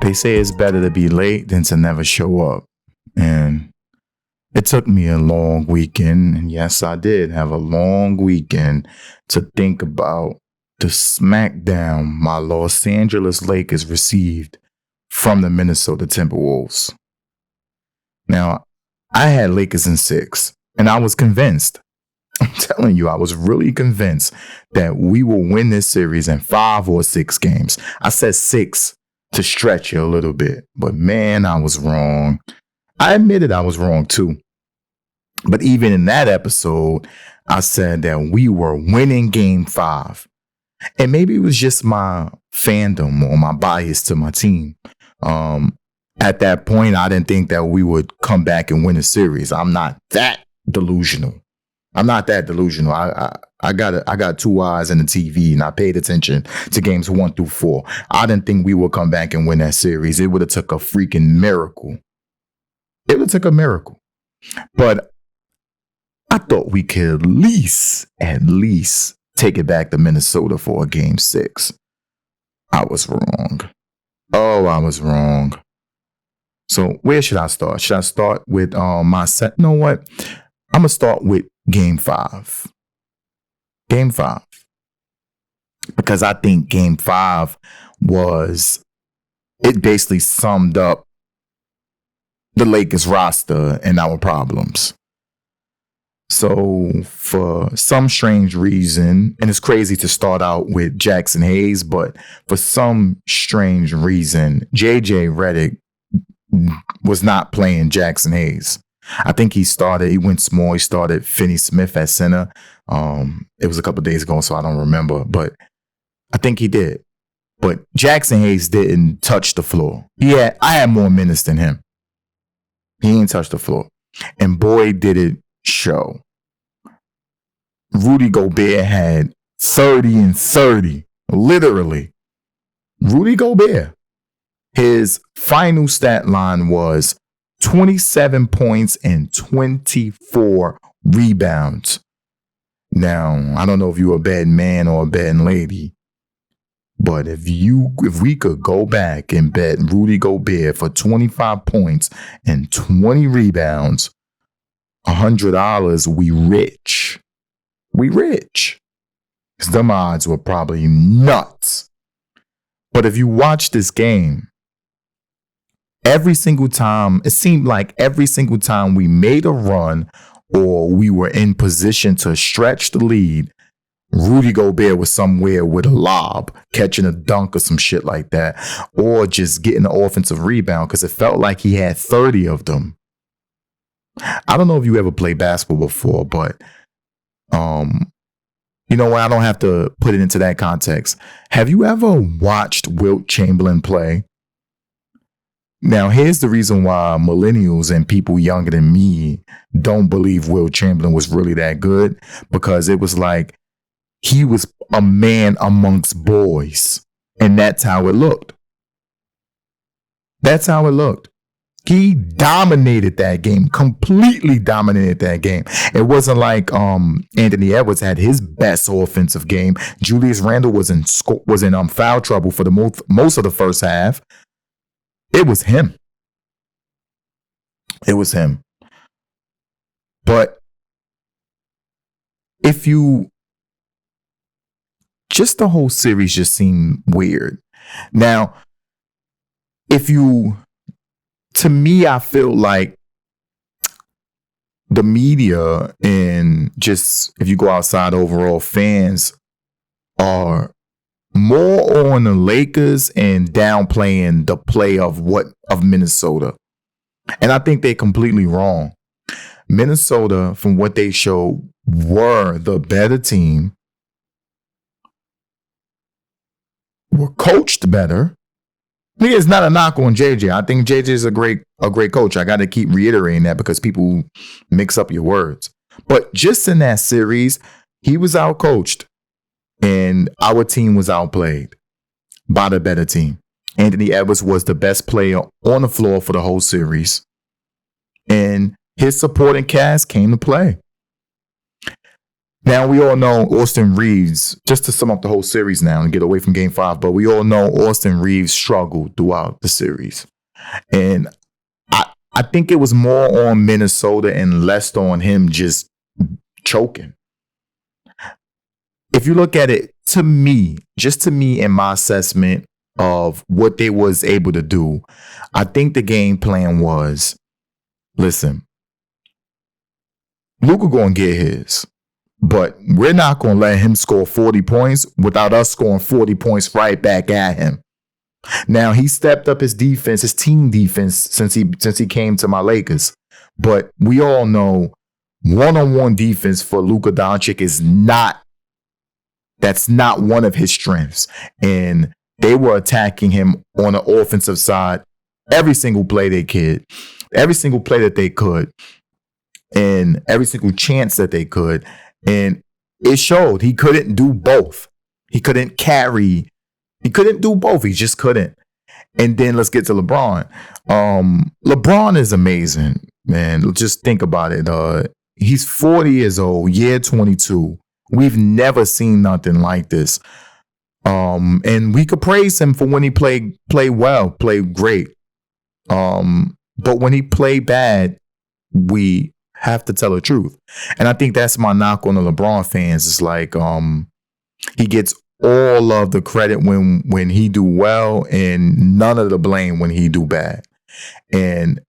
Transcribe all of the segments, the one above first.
They say it's better to be late than to never show up. And it took me a long weekend. And yes, I did have a long weekend to think about the smackdown my Los Angeles Lakers received from the Minnesota Timberwolves. Now, I had Lakers in 6, and I was convinced. I'm telling you, I was really convinced that we will win this series in 5 or 6 games. I said 6 to stretch it a little bit, but man, I was wrong. I admitted I was wrong too. But even in that episode, I said that we were winning game 5. And maybe it was just my fandom or my bias to my team. At that point, I didn't think that we would come back and win a series. I'm not that delusional. I got 2 eyes in the TV, and I paid attention to games 1 through 4. I didn't think we would come back and win that series. It would have took a freaking miracle. It would have took a miracle. But I thought we could at least take it back to Minnesota for a game 6. I was wrong. Oh, I was wrong. So where should I start? Should I start with my set? You know what? I'm going to start with game 5. Game 5. Because I think game 5 it basically summed up the Lakers roster and our problems. So for some strange reason, and it's crazy to start out with Jackson Hayes, but for some strange reason, JJ Redick was not playing Jackson Hayes. I think he went small. He started Finney Smith at center. It was a couple of days ago, so I don't remember, but I think he did. But Jackson Hayes didn't touch the floor. I had more minutes than him. He didn't touch the floor. And boy, did it show. Rudy Gobert had 30 and 30. Literally. Rudy Gobert. His final stat line was 27 points and 24 rebounds. Now, I don't know if you're a bad man or a bad lady, but if we could go back and bet Rudy Gobert for 25 points and 20 rebounds, $100, we rich. We rich. Because them odds were probably nuts. But if you watch this game, every single time, it seemed like every single time we made a run or we were in position to stretch the lead, Rudy Gobert was somewhere with a lob, catching a dunk or some shit like that, or just getting an offensive rebound because it felt like he had 30 of them. I don't know if you ever played basketball before, but you know what? I don't have to put it into that context. Have you ever watched Wilt Chamberlain play? Now, here's the reason why millennials and people younger than me don't believe Wilt Chamberlain was really that good, because it was like he was a man amongst boys, and that's how it looked. That's how it looked. He dominated that game, completely dominated that game. It wasn't like Anthony Edwards had his best offensive game. Julius Randle was in foul trouble for the most of the first half. It was him. It was him. But just the whole series just seemed weird. Now, to me, I feel like the media and just if you go outside overall, fans are more on the Lakers and downplaying the play of Minnesota. And I think they're completely wrong. Minnesota, from what they showed, were the better team, were coached better. It's not a knock on JJ. I think JJ is a great coach. I got to keep reiterating that because people mix up your words. But just in that series, he was outcoached and our team was outplayed by the better team. Anthony Edwards was the best player on the floor for the whole series, and his supporting cast came to play. Now, we all know Austin Reeves, just to sum up the whole series now and get away from game 5, but we all know Austin Reeves struggled throughout the series. And I think it was more on Minnesota and less on him just choking. If you look at it, just to me in my assessment of what they was able to do, I think the game plan was, listen, Luka gonna get his, but we're not gonna let him score 40 points without us scoring 40 points right back at him. Now, he stepped up his defense, his team defense, since he came to my Lakers. But we all know one-on-one defense for Luka Doncic that's not one of his strengths. And they were attacking him on the offensive side every single play they could, every single play that they could, and every single chance that they could. And it showed he couldn't do both. He couldn't carry. He couldn't do both. He just couldn't. And then let's get to LeBron. LeBron is amazing, man. Just think about it. He's 40 years old, year 22. We've never seen nothing like this. And we could praise him for when he played well, played great. But when he played bad, we have to tell the truth. And I think that's my knock on the LeBron fans. It's like he gets all of the credit when he do well and none of the blame when he do bad. And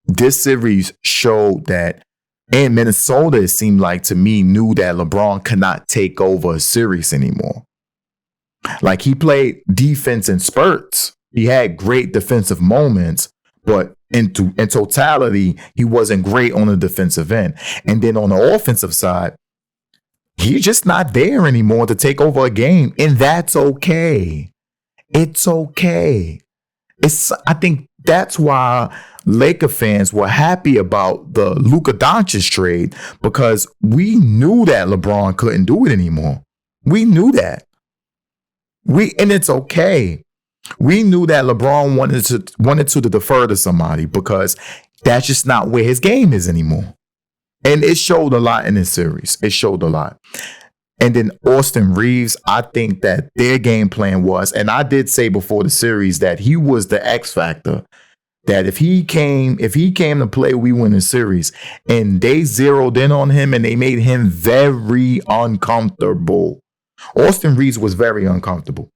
this series showed that, and Minnesota, it seemed like to me, knew that LeBron could not take over a series anymore. Like, he played defense in spurts. He had great defensive moments, but in totality, he wasn't great on the defensive end. And then on the offensive side, he's just not there anymore to take over a game. And that's okay. It's okay. I think that's why Laker fans were happy about the Luka Doncic trade, because we knew that LeBron couldn't do it anymore. We knew that. And it's okay. We knew that LeBron wanted to defer to somebody, because that's just not where his game is anymore. And it showed a lot in this series. It showed a lot. And then Austin Reeves, I think that their game plan was, and I did say before the series that he was the X factor, that if he came to play, we win the series. And they zeroed in on him and they made him very uncomfortable. Austin Reeves was very uncomfortable.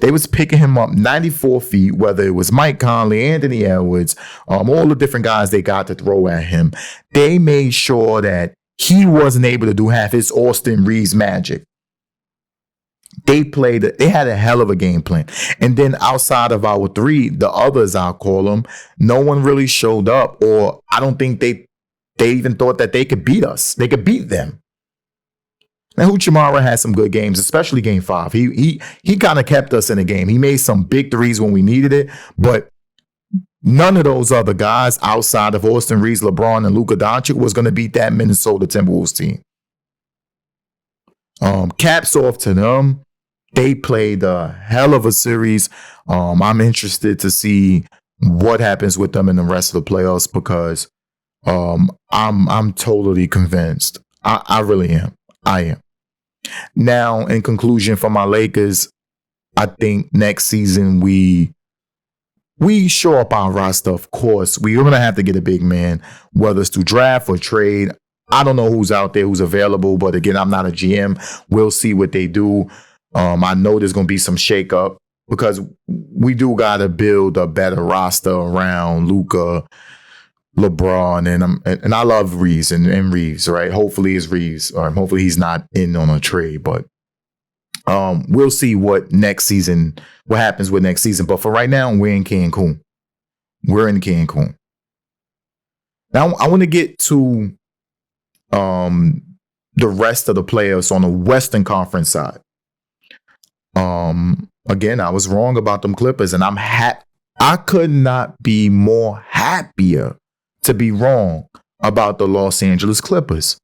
They was picking him up 94 feet, whether it was Mike Conley, Anthony Edwards, all the different guys they got to throw at him. They made sure that he wasn't able to do half his Austin Reeves magic. They had a hell of a game plan. And then outside of our three, the others, I'll call them, no one really showed up, or I don't think they even thought that they could beat us. They could beat them. Now, Huchimara had some good games, especially game 5. He kind of kept us in the game. He made some big threes when we needed it, but none of those other guys outside of Austin Reeves, LeBron, and Luka Doncic was going to beat that Minnesota Timberwolves team. Caps off to them. They played a hell of a series. I'm interested to see what happens with them in the rest of the playoffs, because I'm totally convinced. I really am. I am. Now, in conclusion, for my Lakers, I think next season we show up our roster. Of course, we're going to have to get a big man, whether it's through draft or trade. I don't know who's out there, who's available, but again, I'm not a GM. We'll see what they do. I know there's going to be some shakeup, because we do got to build a better roster around Luka, LeBron, and I love Reeves and Reeves, right? Hopefully it's Reeves, or hopefully he's not in on a trade, but we'll see what happens with next season. But for right now, we're in Cancun. Now I want to get to the rest of the players on the Western Conference side. Again, I was wrong about them Clippers, and I could not be more happier to be wrong about the Los Angeles Clippers.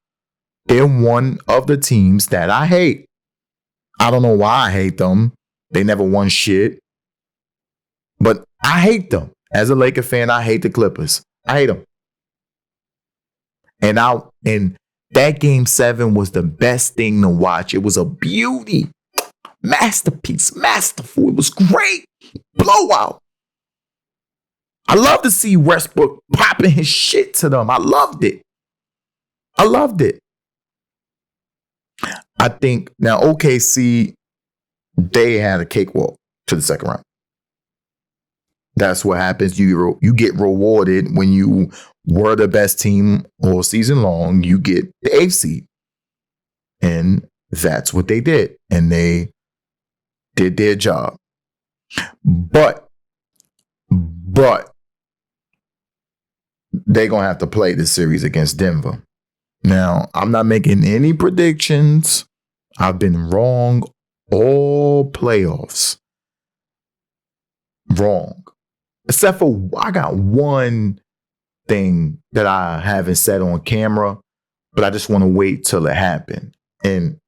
They're one of the teams that I hate. I don't know why I hate them. They never won shit. But I hate them. As a Laker fan, I hate the Clippers. I hate them. And That game 7 was the best thing to watch. It was a beauty. Masterpiece. Masterful. It was great. Blowout. I love to see Westbrook popping his shit to them. I loved it. I think now OKC, they had a cakewalk to the second round. That's what happens. You get rewarded when you were the best team all season long. You get the 8th seed. And that's what they did. And they did their job. But they're going to have to play this series against Denver. Now, I'm not making any predictions. I've been wrong all playoffs. Wrong. Except for I got one thing that I haven't said on camera, but I just want to wait till it happened. And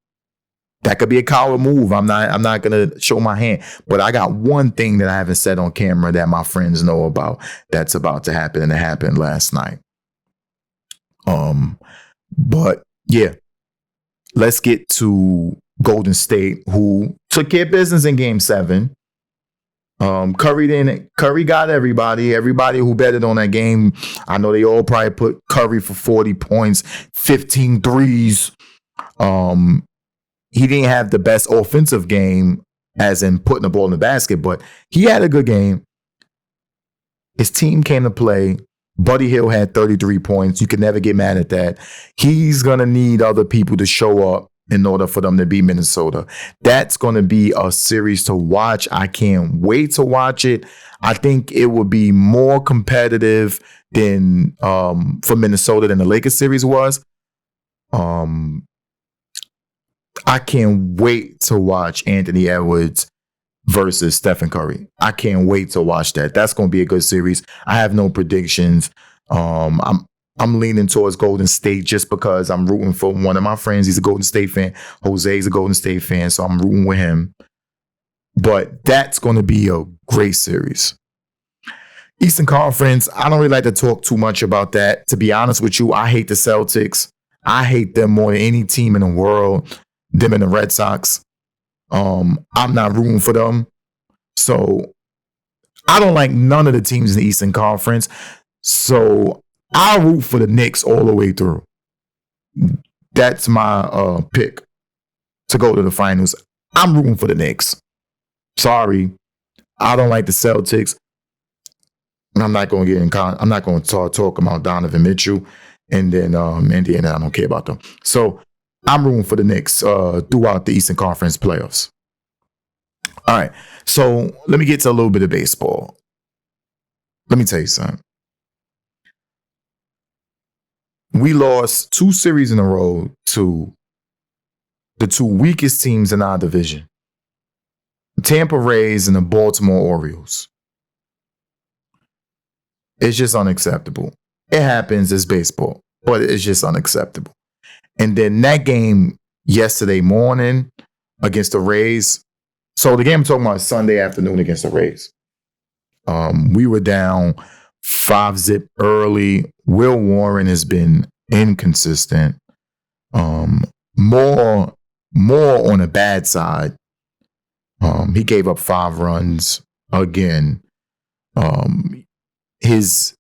that could be a coward move. I'm not gonna show my hand. But I got one thing that I haven't said on camera that my friends know about that's about to happen, and it happened last night. But yeah, let's get to Golden State, who took care of business in Game 7. Curry got everybody who betted on that game. I know they all probably put Curry for 40 points, 15 threes. He didn't have the best offensive game, as in putting the ball in the basket, but he had a good game. His team came to play. Buddy Hield had 33 points. You can never get mad at that. He's going to need other people to show up in order for them to beat Minnesota. That's going to be a series to watch. I can't wait to watch it. I think it will be more competitive than for Minnesota than the Lakers series was. I can't wait to watch Anthony Edwards versus Stephen Curry. I can't wait to watch that. That's going to be a good series. I have no predictions. I'm leaning towards Golden State just because I'm rooting for one of my friends. He's a Golden State fan. Jose's a Golden State fan, so I'm rooting with him. But that's going to be a great series. Eastern Conference, I don't really like to talk too much about that. To be honest with you, I hate the Celtics. I hate them more than any team in the world. Them and the Red Sox. I'm not rooting for them. So I don't like none of the teams in the Eastern Conference. So I'll root for the Knicks all the way through. That's my pick to go to the finals. I'm rooting for the Knicks. Sorry. I don't like the Celtics. I'm not going to get in I'm not going to talk about Donovan Mitchell and then Indiana. I don't care about them. So I'm rooting for the Knicks throughout the Eastern Conference playoffs. All right. So let me get to a little bit of baseball. Let me tell you something. We lost 2 series in a row to the 2 weakest teams in our division. The Tampa Rays and the Baltimore Orioles. It's just unacceptable. It happens, it's baseball, but it's just unacceptable. And then that game yesterday morning against the Rays. So the game I'm talking about is Sunday afternoon against the Rays. We were down 5-0 early. Will Warren has been inconsistent. More on the bad side. He gave up 5 runs again. His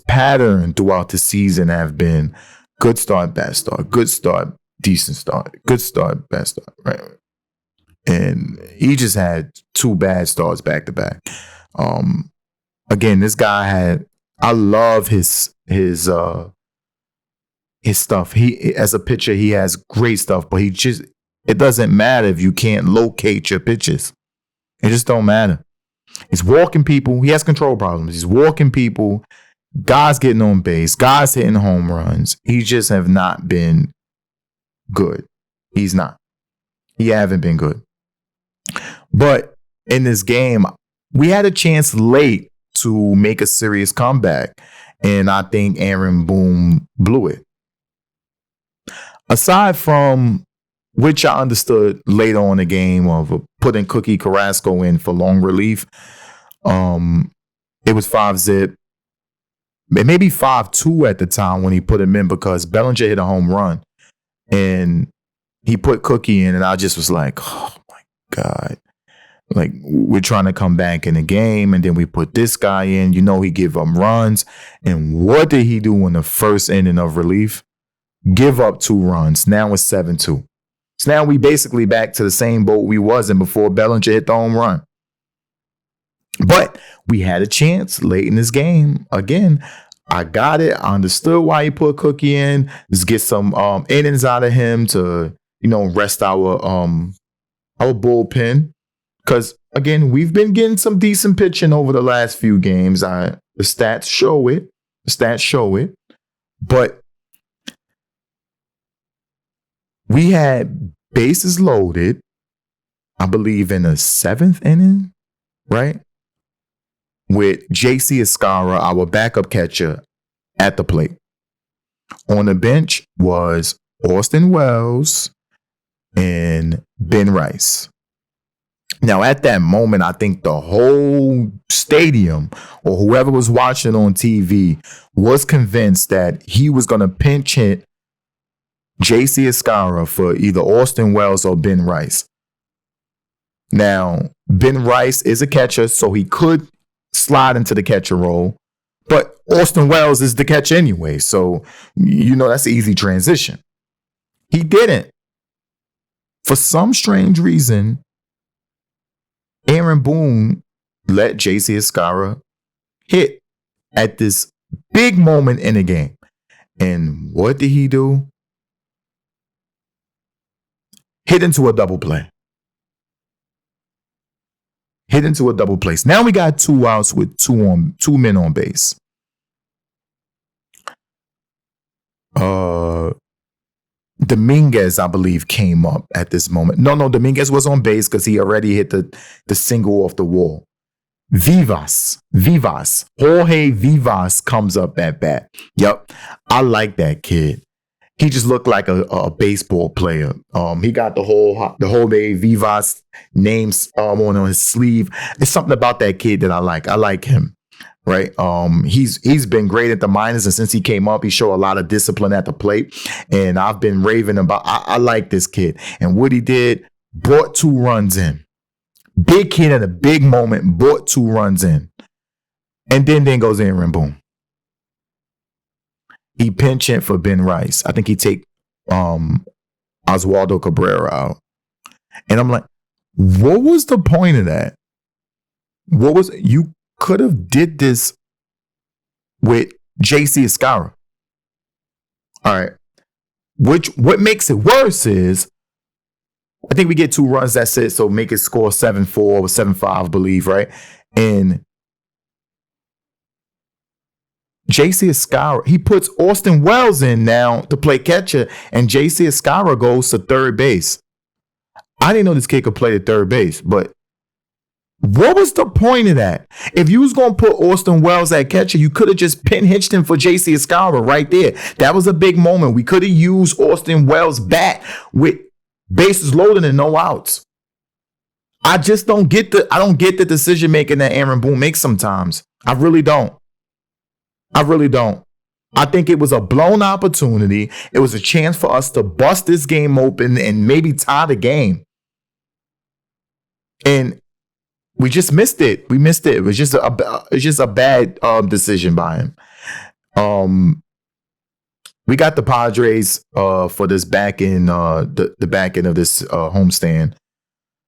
pattern throughout the season have been good start, bad start, good start, decent start, good start, bad start, right? And he just had 2 bad starts back to back. Again, this guy I love his stuff. He, as a pitcher, he has great stuff, but it doesn't matter if you can't locate your pitches. It just don't matter. He's walking people. He has control problems. He's walking people. Guys getting on base. Guys hitting home runs. He just have not been good. He's not. He haven't been good. But in this game, we had a chance late to make a serious comeback. And I think Aaron Boone blew it. Aside from, which I understood later on in the game, of putting Cookie Carrasco in for long relief, it was 5-0. Maybe 5-2 at the time when he put him in because Bellinger hit a home run. and he put Cookie in, and I just was like, oh my God. Like, we're trying to come back in the game, and then we put this guy in. He give them runs. And what did he do in the first inning of relief? Give up 2 runs. Now it's 7-2. So now we basically back to the same boat we was in before Bellinger hit the home run. But we had a chance late in this game. Again, I got it. I understood why he put Cookie in. Let's get some innings out of him to, rest our bullpen. Because, again, we've been getting some decent pitching over the last few games. The stats show it. But we had bases loaded, I believe, in the 7th inning, right? With J.C. Escara, our backup catcher, at the plate. On the bench was Austin Wells and Ben Rice. Now, at that moment, I think the whole stadium or whoever was watching on TV was convinced that he was going to pinch hit J.C. Escara for either Austin Wells or Ben Rice. Now, Ben Rice is a catcher, so he could slide into the catcher role, but Austin Wells is the catcher anyway, so that's an easy transition. He didn't. For some strange reason, Aaron Boone let J.C. Escara hit at this big moment in the game. And what did he do? Hit into a double play. Now we got 2 outs with 2 men on base. Dominguez, I believe, came up at this moment. No, Dominguez was on base because he already hit the single off the wall. Vivas, Jorge Vivas comes up at bat. Yep, I like that kid. He just looked like a baseball player. He got the Jorge Vivas names on his sleeve. It's something about that kid that I like. I like him. Right. He's been great at the minors, and since he came up, he showed a lot of discipline at the plate. And I've been raving about. I like this kid, and what he did, brought 2 runs in. Big kid at a big moment, brought 2 runs in, and then goes Aaron Boone. He pinch hit for Ben Rice. I think he take Oswaldo Cabrera out, and I'm like, what was the point of that? You could have did this with J.C. Escara. All right. What makes it worse is, I think we get 2 runs, that's it. So make it score 7-4 or 7-5, I believe, right? And J.C. Escara, he puts Austin Wells in now to play catcher, and J.C. Escara goes to third base. I didn't know this kid could play at third base, but what was the point of that? If you was going to put Austin Wells at catcher, you could have just pinch-hitched him for J.C. Escara right there. That was a big moment. We could have used Austin Wells' bat with bases loaded and no outs. I just don't get the decision making that Aaron Boone makes sometimes. I really don't. I think it was a blown opportunity. It was a chance for us to bust this game open and maybe tie the game. And we just missed it. We missed it. It was just a bad decision by him. We got the Padres for this back end, the back end of this homestand.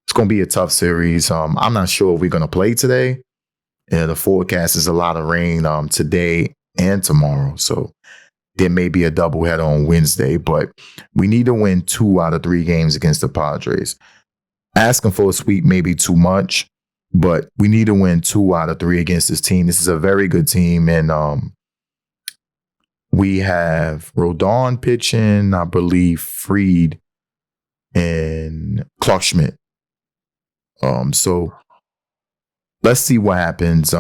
It's going to be a tough series. I'm not sure if we're going to play today. The forecast is a lot of rain today and tomorrow. So there may be a doubleheader on Wednesday, but we need to win 2 out of 3 games against the Padres. Asking for a sweep may be too much, but we need to win 2 out of 3 against this team. This is a very good team, and we have Rodon pitching, I believe Fried and Clark Schmidt. So let's see what happens.